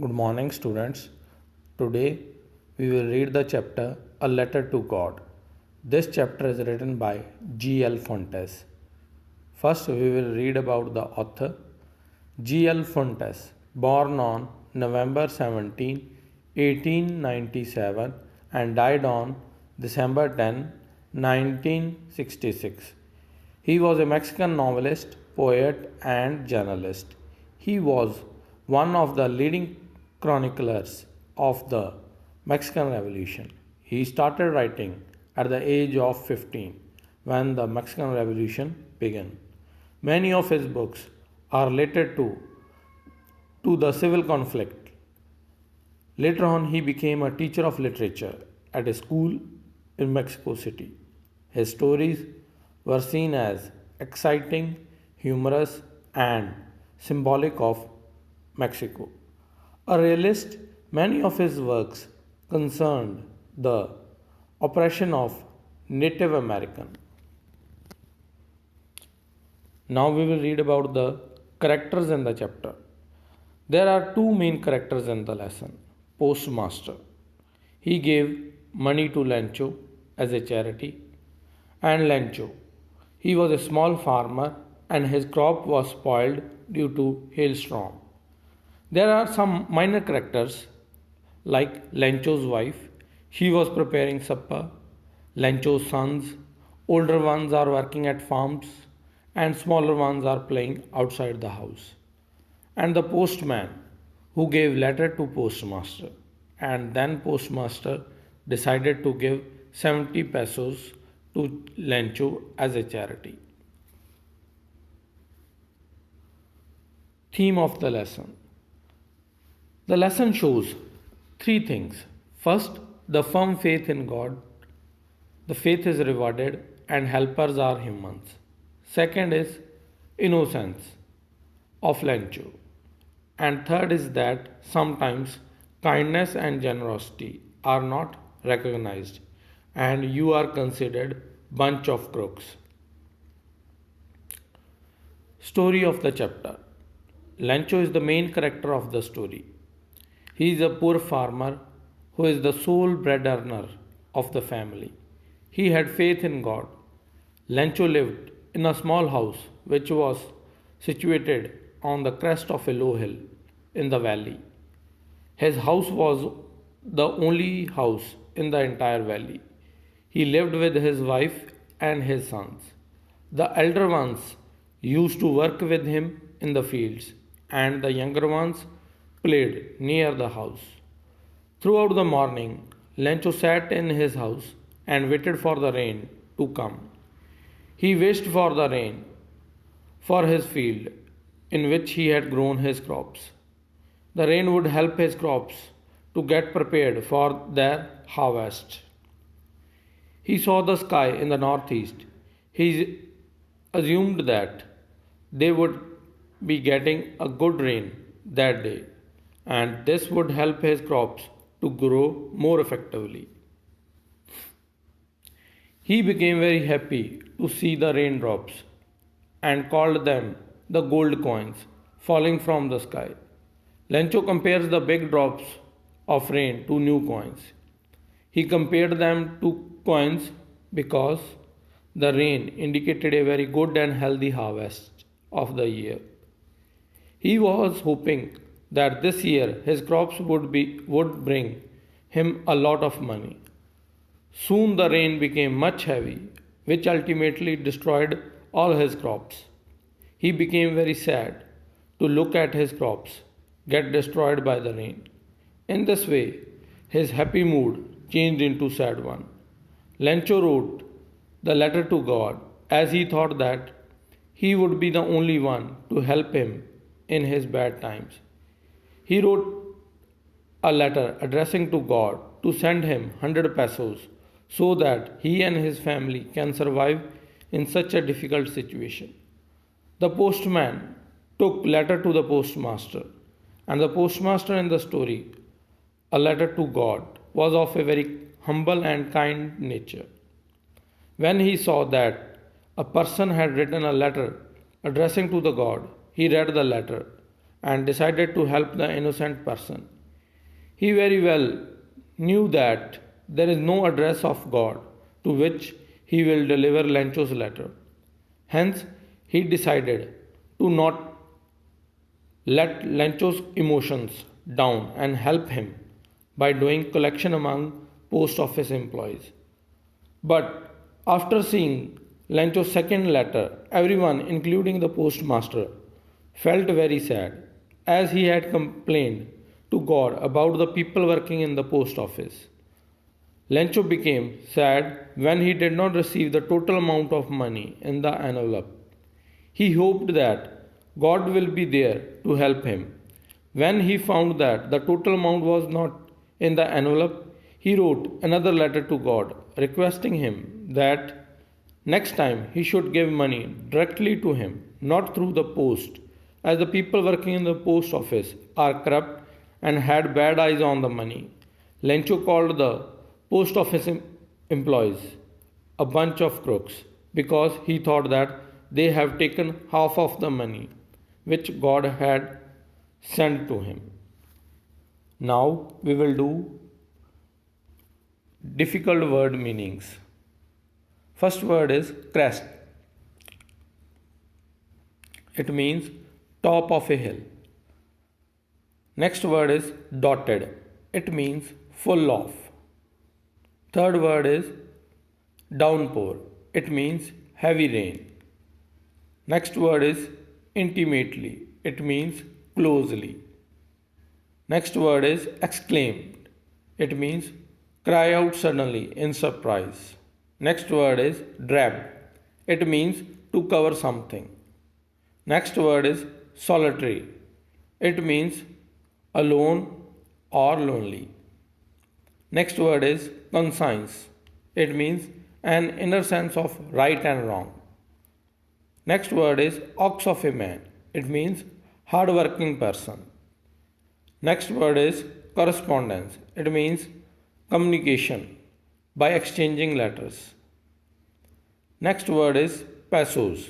Good morning, students. Today we will read the chapter A Letter to God. This chapter is written by G.L. Fontes. First, we will read about the author. G.L. Fontes, born on November 17, 1897, and died on December 10, 1966. He was a Mexican novelist, poet, and journalist. He was one of the leading chroniclers of the Mexican Revolution. He started writing at the age of 15 when the Mexican Revolution began. Many of his books are related to the civil conflict. Later on, he became a teacher of literature at a school in Mexico City. His stories were seen as exciting, humorous, and symbolic of Mexico. A realist, many of his works concerned the oppression of Native American. Now we will read about the characters in the chapter. There are two main characters in the lesson. Postmaster. He gave money to Lancho as a charity, and Lancho. He was a small farmer and his crop was spoiled due to hailstorm. There are some minor characters like Lancho's wife. She was preparing supper. Lancho's sons, older ones are working at farms and smaller ones are playing outside the house. And the postman who gave letter to postmaster, and then postmaster decided to give 70 pesos to Lancho as a charity. Theme of the lesson. The lesson shows three things. First, the firm faith in God. The faith is rewarded and helpers are humans. Second is innocence of Lancho. And third is that sometimes kindness and generosity are not recognized and you are considered bunch of crooks. Story of the chapter. Lancho is the main character of the story. He is a poor farmer who is the sole bread earner of the family. He had faith in God. Lancho lived in a small house which was situated on the crest of a low hill in the valley. His house was the only house in the entire valley. He lived with his wife and his sons. The elder ones used to work with him in the fields, and the younger ones played near the house. Throughout the morning, Lancho sat in his house and waited for the rain to come. He wished for the rain for his field in which he had grown his crops. The rain would help his crops to get prepared for their harvest. He saw the sky in the northeast. He assumed that they would be getting a good rain that day, and this would help his crops to grow more effectively. He became very happy to see the raindrops and called them the gold coins falling from the sky. Lancho compares the big drops of rain to new coins. He compared them to coins because the rain indicated a very good and healthy harvest of the year. He was hoping that this year his crops would bring him a lot of money. Soon the rain became much heavy, which ultimately destroyed all his crops. He became very sad to look at his crops get destroyed by the rain. In this way, his happy mood changed into sad one. Lancho wrote the letter to God as he thought that he would be the only one to help him in his bad times. He wrote a letter addressing to God to send him 100 pesos so that he and his family can survive in such a difficult situation. The postman took letter to the postmaster, and the postmaster in the story, a letter to God, was of a very humble and kind nature. When he saw that a person had written a letter addressing to the God, he read the letter and decided to help the innocent person. He very well knew that there is no address of God to which he will deliver Lencho's letter. Hence, he decided to not let Lencho's emotions down and help him by doing collection among post office employees. But after seeing Lencho's second letter, everyone, including the postmaster, felt very sad as he had complained to God about the people working in the post office. Lencho became sad when he did not receive the total amount of money in the envelope. He hoped that God will be there to help him. When he found that the total amount was not in the envelope, he wrote another letter to God requesting him that next time he should give money directly to him, not through the post, as the people working in the post office are corrupt and had bad eyes on the money. Lencho called the post office employees a bunch of crooks because he thought that they have taken half of the money which God had sent to him. Now we will do difficult word meanings. First word is crest. It means top of a hill. Next word is dotted. It means full of. Third word is downpour. It means heavy rain. Next word is intimately. It means closely. Next word is exclaimed. It means cry out suddenly in surprise. Next word is drab. It means to cover something. Next word is solitary. It means alone or lonely. Next word is conscience. It means an inner sense of right and wrong. Next word is ox of a man. It means hard-working person. Next word is correspondence. It means communication by exchanging letters. Next word is pesos.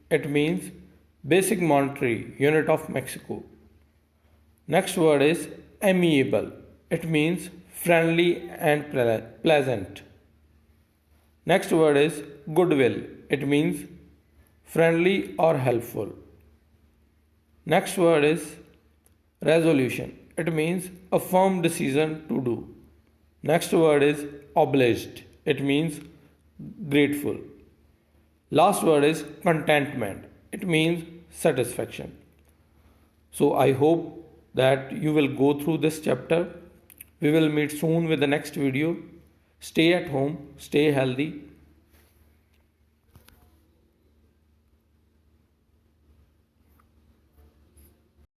It means basic monetary unit of Mexico. Next word is amiable. It means friendly and pleasant. Next word is goodwill. It means friendly or helpful. Next word is resolution. It means a firm decision to do. Next word is obliged. It means grateful. Last word is contentment. It means satisfaction. So I hope that you will go through this chapter. We will meet soon with the next video. Stay at home, stay healthy.